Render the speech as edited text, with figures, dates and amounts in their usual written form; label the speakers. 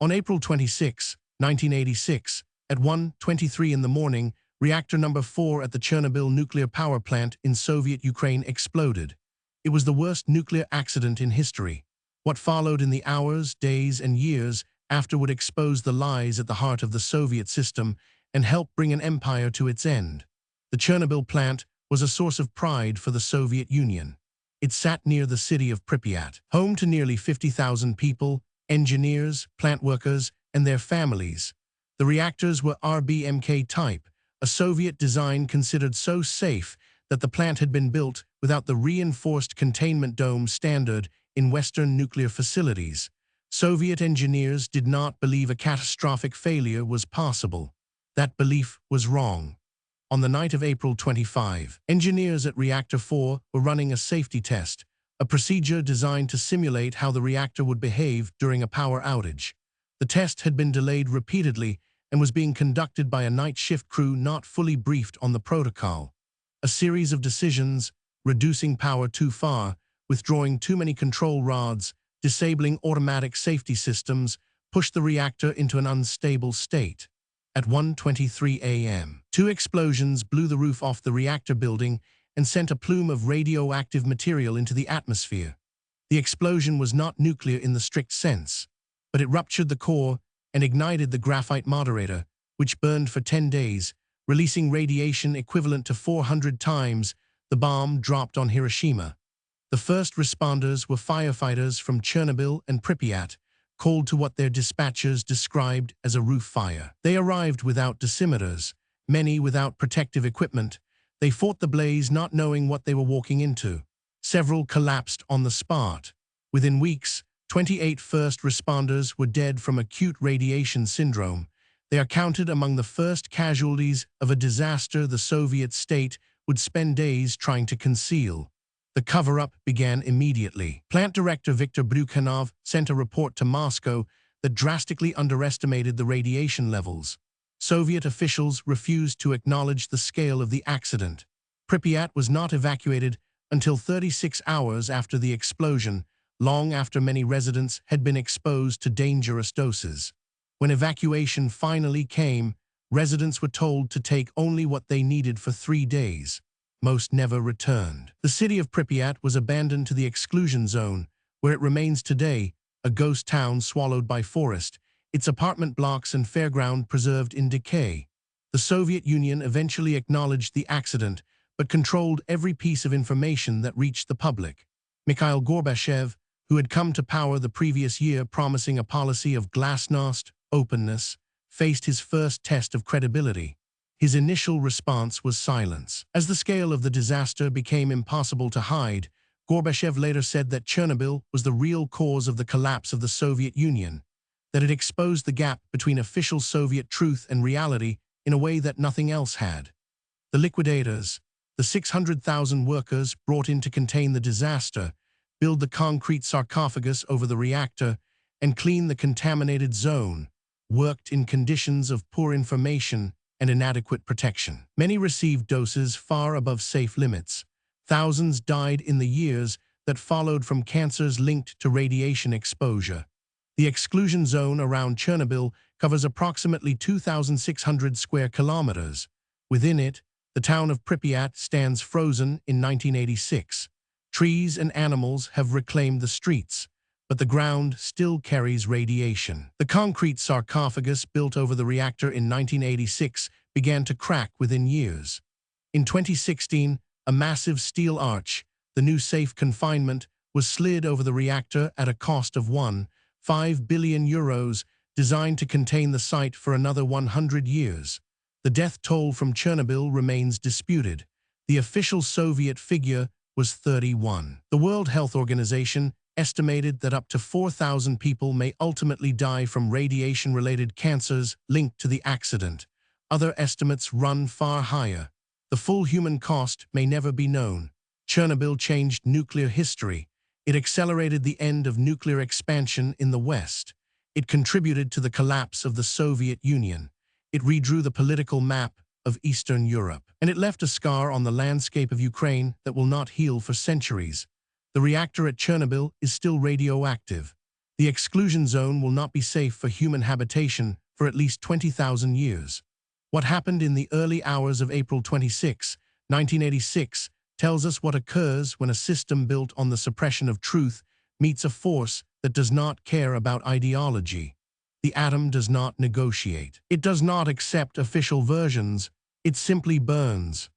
Speaker 1: On April 26, 1986, at 1:23 in the morning, Reactor Number 4 at the Chernobyl Nuclear Power Plant in Soviet Ukraine exploded. It was the worst nuclear accident in history. What followed in the hours, days, and years after would expose the lies at the heart of the Soviet system and help bring an empire to its end. The Chernobyl plant was a source of pride for the Soviet Union. It sat near the city of Pripyat, home to nearly 50,000 people, engineers, plant workers, and their families. The reactors were RBMK type, a Soviet design considered so safe that the plant had been built without the reinforced containment dome standard in Western nuclear facilities. Soviet engineers did not believe a catastrophic failure was possible. That belief was wrong. On the night of April 25, engineers at Reactor 4 were running a safety test, a procedure designed to simulate how the reactor would behave during a power outage. The test had been delayed repeatedly and was being conducted by a night shift crew not fully briefed on the protocol. A series of decisions, reducing power too far, withdrawing too many control rods, disabling automatic safety systems, pushed the reactor into an unstable state. At 1:23 a.m., two explosions blew the roof off the reactor building and sent a plume of radioactive material into the atmosphere. The explosion was not nuclear in the strict sense, but it ruptured the core and ignited the graphite moderator, which burned for 10 days, releasing radiation equivalent to 400 times the bomb dropped on Hiroshima. The first responders were firefighters from Chernobyl and Pripyat, called to what their dispatchers described as a roof fire. They arrived without dosimeters, many without protective equipment. They fought the blaze not knowing what they were walking into. Several collapsed on the spot. Within weeks, 28 first responders were dead from acute radiation syndrome. They are counted among the first casualties of a disaster the Soviet state would spend days trying to conceal. The cover-up began immediately. Plant director Viktor Brukhanov sent a report to Moscow that drastically underestimated the radiation levels. Soviet officials refused to acknowledge the scale of the accident. Pripyat was not evacuated until 36 hours after the explosion, long after many residents had been exposed to dangerous doses. When evacuation finally came, residents were told to take only what they needed for 3 days. Most never returned. The city of Pripyat was abandoned to the exclusion zone, where it remains today, a ghost town swallowed by forest, its apartment blocks and fairground preserved in decay. The Soviet Union eventually acknowledged the accident, but controlled every piece of information that reached the public. Mikhail Gorbachev, who had come to power the previous year promising a policy of glasnost, openness, faced his first test of credibility. His initial response was silence. As the scale of the disaster became impossible to hide, Gorbachev later said that Chernobyl was the real cause of the collapse of the Soviet Union, that it exposed the gap between official Soviet truth and reality in a way that nothing else had. The liquidators, the 600,000 workers brought in to contain the disaster, build the concrete sarcophagus over the reactor, and clean the contaminated zone, worked in conditions of poor information and inadequate protection. Many received doses far above safe limits. Thousands died in the years that followed from cancers linked to radiation exposure. The exclusion zone around Chernobyl covers approximately 2,600 square kilometers. Within it, the town of Pripyat stands frozen in 1986. Trees and animals have reclaimed the streets, but the ground still carries radiation. The concrete sarcophagus built over the reactor in 1986 began to crack within years. In 2016, a massive steel arch, the new safe confinement, was slid over the reactor at a cost of €1.5 billion, designed to contain the site for another 100 years. The death toll from Chernobyl remains disputed. The official Soviet figure was 31. The World Health Organization estimated that up to 4,000 people may ultimately die from radiation-related cancers linked to the accident. Other estimates run far higher. The full human cost may never be known. Chernobyl changed nuclear history. It accelerated the end of nuclear expansion in the West. It contributed to the collapse of the Soviet Union. It redrew the political map of Eastern Europe. And it left a scar on the landscape of Ukraine that will not heal for centuries. The reactor at Chernobyl is still radioactive. The exclusion zone will not be safe for human habitation for at least 20,000 years. What happened in the early hours of April 26, 1986, tells us what occurs when a system built on the suppression of truth meets a force that does not care about ideology. The atom does not negotiate. It does not accept official versions. It simply burns.